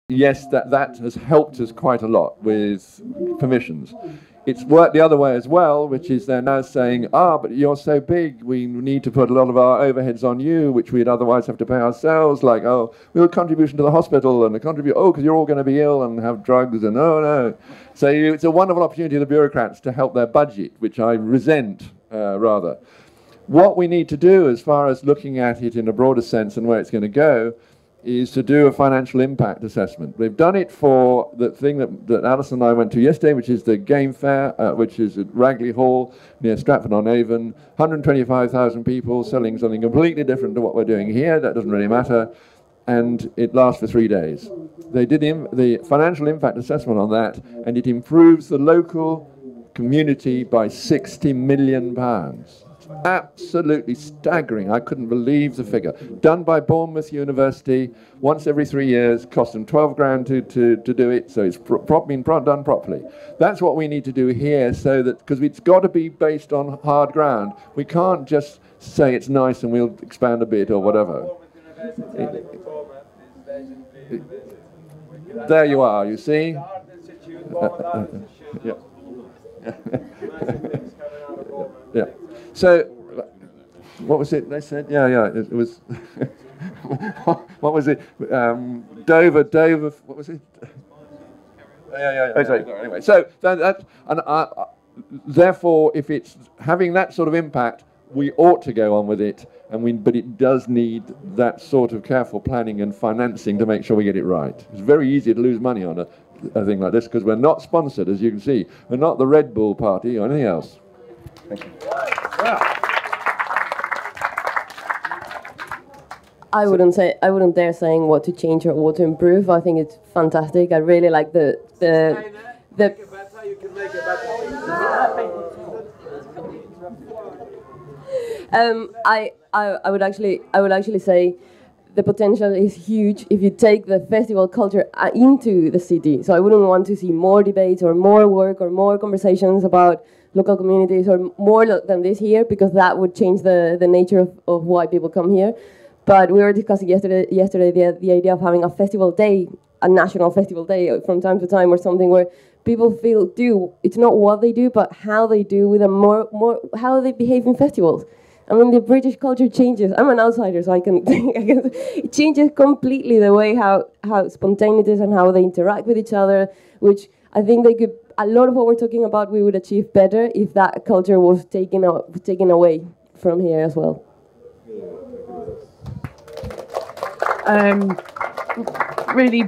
yes, that has helped us quite a lot with permissions. It's worked the other way as well, which is they're now saying, but you're so big, we need to put a lot of our overheads on you, which we'd otherwise have to pay ourselves, like, we'll contribution to the hospital, and because you're all going to be ill and have drugs, and no. So it's a wonderful opportunity for the bureaucrats to help their budget, which I resent, rather. What we need to do, as far as looking at it in a broader sense and where it's going to go, is to do a financial impact assessment. We've done it for the thing that Alison and I went to yesterday, which is the game fair, which is at Ragley Hall near Stratford-on-Avon. 125,000 people selling something completely different to what we're doing here. That doesn't really matter. And it lasts for 3 days. They did the financial impact assessment on that, and it improves the local community by £60 million. Absolutely staggering. I couldn't believe the figure. Done by Bournemouth University once every 3 years, cost them 12 grand to do it, so it's been done properly. That's what we need to do here, so that, because it's got to be based on hard ground. We can't just say it's nice and we'll expand a bit or whatever. There you are, you see? Yeah. Yeah. So, what was it they said? Yeah, it was. What was it? Dover. What was it? Yeah. Anyway, so therefore, if it's having that sort of impact, we ought to go on with it, but it does need that sort of careful planning and financing to make sure we get it right. It's very easy to lose money on a thing like this because we're not sponsored, as you can see. We're not the Red Bull party or anything else. Thank you. I wouldn't dare saying what to change or what to improve. I think it's fantastic. I really like the I would actually say the potential is huge if you take the festival culture into the city. So I wouldn't want to see more debates or more work or more conversations about local communities or more than this here, because that would change the nature of why people come here. But we were discussing yesterday the idea of having a festival day, a national festival day from time to time, or something where people it's not what they do, but how they do with how they behave in festivals. I mean, the British culture changes. I'm an outsider, so I can it changes completely the way how spontaneous it is and how they interact with each other, which I think a lot of what we're talking about we would achieve better if that culture was taken away from here as well. Really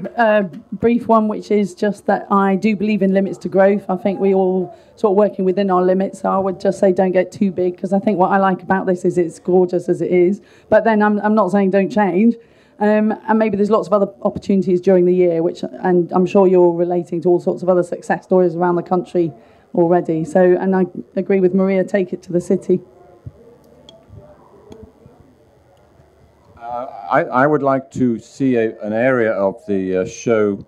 brief one, which is just that I do believe in limits to growth. I think we all sort of working within our limits. So I would just say don't get too big, because I think what I like about this is it's gorgeous as it is. But then I'm not saying don't change. And maybe there's lots of other opportunities during the year, and I'm sure you're relating to all sorts of other success stories around the country already. So, and I agree with Maria, take it to the city. I would like to see an area of the show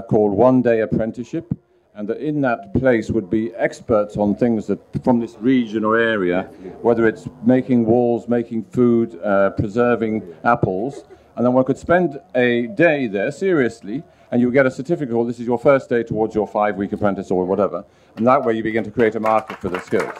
called One Day Apprenticeship, and that in that place would be experts on things that from this region or area, whether it's making walls, making food, preserving apples, and then one could spend a day there seriously, and you get a certificate, or this is your first day towards your 5-week apprentice or whatever, and that way you begin to create a market for the skills.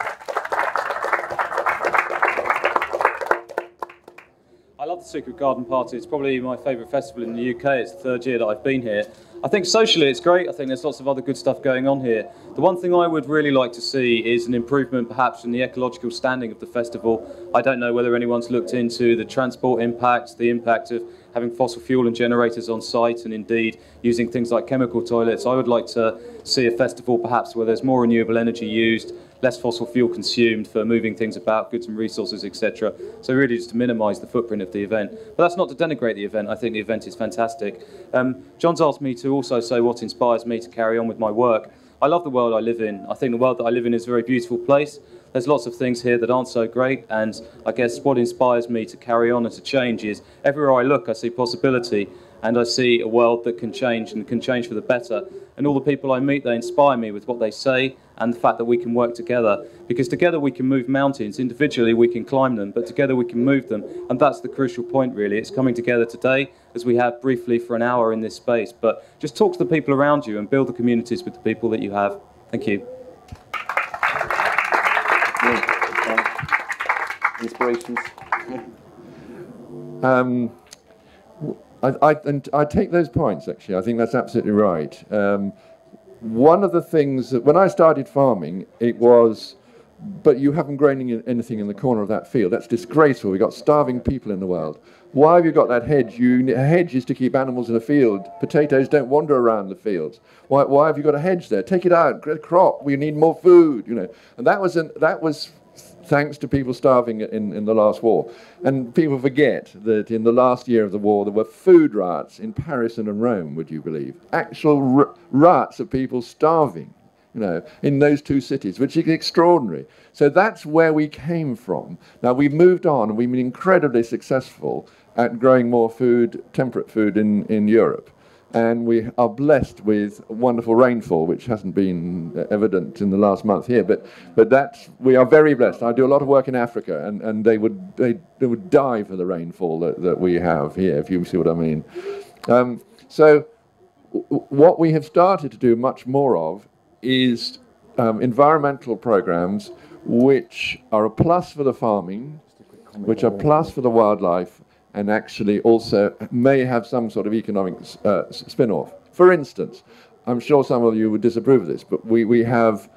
I love the Secret Garden Party. It's probably my favourite festival in the UK. It's the third year that I've been here. I think socially it's great. I think there's lots of other good stuff going on here. The one thing I would really like to see is an improvement perhaps in the ecological standing of the festival. I don't know whether anyone's looked into the transport impacts, the impact of having fossil fuel and generators on site, and indeed using things like chemical toilets. I would like to see a festival perhaps where there's more renewable energy used, less fossil fuel consumed for moving things about, goods and resources, etc. So really just to minimise the footprint of the event. But that's not to denigrate the event. I think the event is fantastic. John's asked me to also say what inspires me to carry on with my work. I love the world I live in. I think the world that I live in is a very beautiful place. There's lots of things here that aren't so great, and I guess what inspires me to carry on and to change is everywhere I look I see possibility, and I see a world that can change and can change for the better. And all the people I meet, they inspire me with what they say and the fact that we can work together. Because together we can move mountains. Individually we can climb them, but together we can move them. And that's the crucial point, really. It's coming together today, as we have briefly for an hour in this space. But just talk to the people around you and build the communities with the people that you have. Thank you. Inspirations? I take those points, actually. I think that's absolutely right. One of the things that when I started farming, it was, but you haven't grown anything in the corner of that field. That's disgraceful. We've got starving people in the world. Why have you got that hedge? A hedge is to keep animals in a field. Potatoes don't wander around the fields. Why have you got a hedge there? Take it out, get a crop. We need more food, you know. And that was thanks to people starving in the last war. And people forget that in the last year of the war, there were food riots in Paris and in Rome, would you believe? Actual riots of people starving, you know, in those two cities, which is extraordinary. So that's where we came from. Now, we've moved on, and we've been incredibly successful at growing more food, temperate food in Europe. And we are blessed with wonderful rainfall, which hasn't been evident in the last month here. But we are very blessed. I do a lot of work in Africa, and they would die for the rainfall that we have here, if you see what I mean. So what we have started to do much more of is environmental programs, which are a plus for the farming, which are a plus for the wildlife, and actually also may have some sort of economic spin-off. For instance, I'm sure some of you would disapprove of this, but we have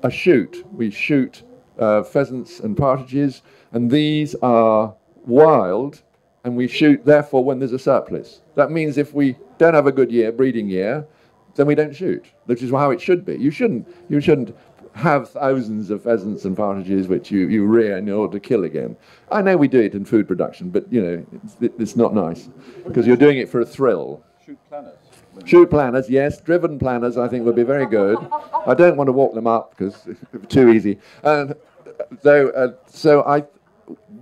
a shoot. We shoot pheasants and partridges, and these are wild, and we shoot, therefore, when there's a surplus. That means if we don't have a good year, breeding year, then we don't shoot, which is how it should be. You shouldn't have thousands of pheasants and partridges which you rear in order to kill again. I know we do it in food production, but you know it's not nice because you're doing it for a thrill. Shoot planners. Shoot planners, yes. Driven planners, I think, would be very good. I don't want to walk them up because it's too easy. And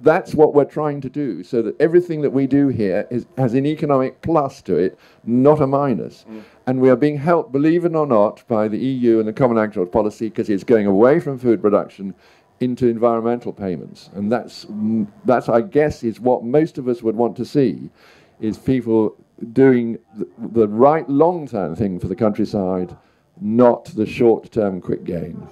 that's what we're trying to do, so that everything that we do here has an economic plus to it, not a minus. And we are being helped, believe it or not, by the EU and the Common Agricultural Policy, because it's going away from food production into environmental payments. And that's I guess, is what most of us would want to see, is people doing the right long-term thing for the countryside, not the short-term quick gain.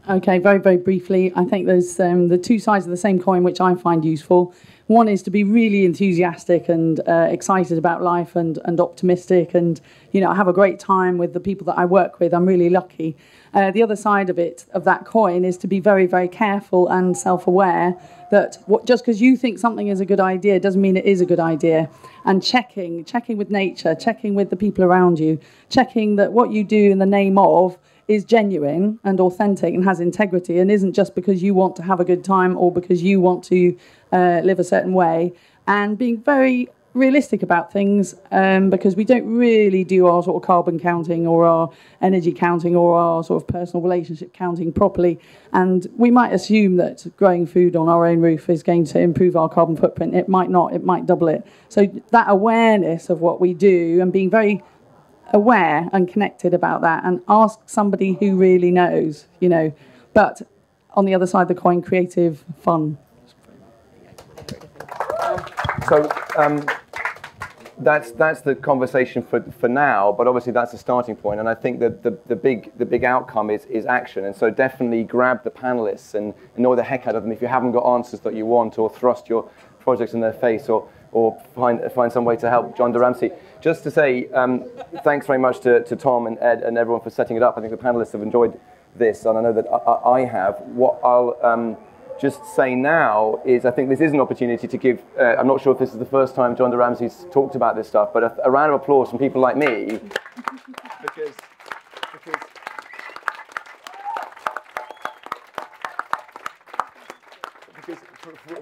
Okay, very, very briefly, I think there's the two sides of the same coin which I find useful. One is to be really enthusiastic and excited about life and optimistic and, you know, have a great time with the people that I work with. I'm really lucky. The other side of that coin is to be very, very careful and self-aware that just because you think something is a good idea doesn't mean it is a good idea. And checking with nature, checking with the people around you, checking that what you do in the name of is genuine and authentic and has integrity and isn't just because you want to have a good time or because you want to live a certain way, and being very realistic about things, because we don't really do our sort of carbon counting or our energy counting or our sort of personal relationship counting properly, and we might assume that growing food on our own roof is going to improve our carbon footprint. It might not, it might double it. So that awareness of what we do and being very aware and connected about that, and ask somebody who really knows, you know. But on the other side of the coin, creative, fun. So that's the conversation for now, but obviously that's a starting point, and I think that the big outcome is action. And so definitely grab the panelists and annoy the heck out of them if you haven't got answers that you want, or thrust your projects in their face, or find some way to help. John de Ramsey, just to say thanks very much to Tom and Ed and everyone for setting it up. I think the panelists have enjoyed this, and I know that I have. What I'll just say now is I think this is an opportunity to give, I'm not sure if this is the first time John de Ramsey's talked about this stuff, but a round of applause from people like me, because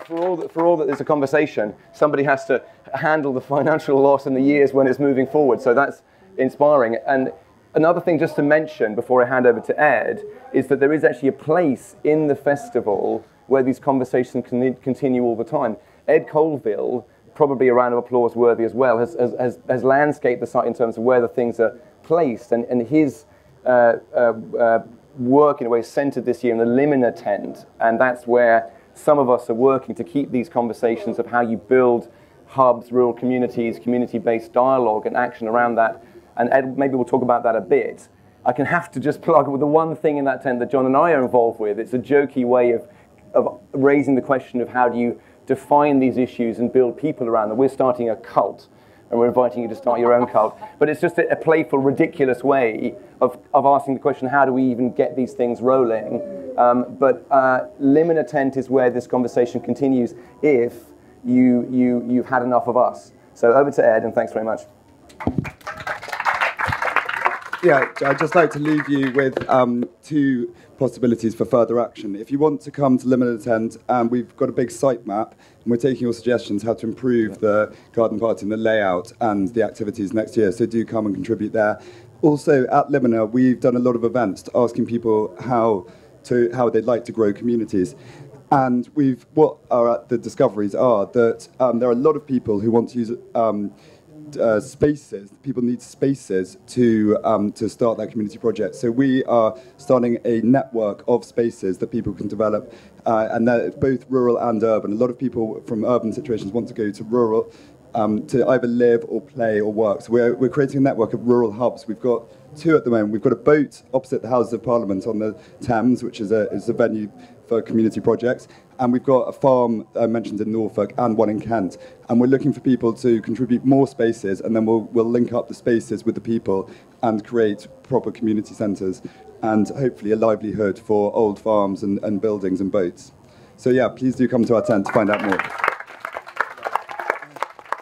for all that there's a conversation, somebody has to handle the financial loss in the years when it's moving forward. So that's inspiring. And another thing just to mention before I hand over to Ed is that there is actually a place in the festival where these conversations can continue all the time. Ed Colville probably a round of applause worthy as well, has landscaped the site in terms of where the things are placed, and his work in a way is centered this year in the Limina tent, and that's where some of us are working to keep these conversations of how you build hubs, rural communities, community-based dialogue and action around that, and Ed, maybe we'll talk about that a bit. I can have to just plug the one thing in that tent that John and I are involved with. It's a jokey way of raising the question of how do you define these issues and build people around them. We're starting a cult, and we're inviting you to start your own cult. But it's just a playful, ridiculous way of asking the question, how do we even get these things rolling? But Limina tent is where this conversation continues if you've had enough of us. So over to Ed, and thanks very much. Yeah, I'd just like to leave you with two possibilities for further action. If you want to come to Limina Tent, we've got a big site map, and we're taking your suggestions how to improve the garden party and the layout and the activities next year, so do come and contribute there. Also, at Limina, we've done a lot of events asking people how they'd like to grow communities. And what the discoveries are that there are a lot of people who want to use spaces. People need spaces to start their community project. So we are starting a network of spaces that people can develop, and they're both rural and urban. A lot of people from urban situations want to go to rural to either live or play or work. So we're creating a network of rural hubs. We've got two at the moment. We've got a boat opposite the Houses of Parliament on the Thames, which is a venue for community projects, and we've got a farm mentioned in Norfolk and one in Kent, and we're looking for people to contribute more spaces, and then we'll link up the spaces with the people and create proper community centres and hopefully a livelihood for old farms and buildings and boats. So yeah, please do come to our tent to find out more.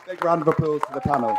Big round of applause to the panel.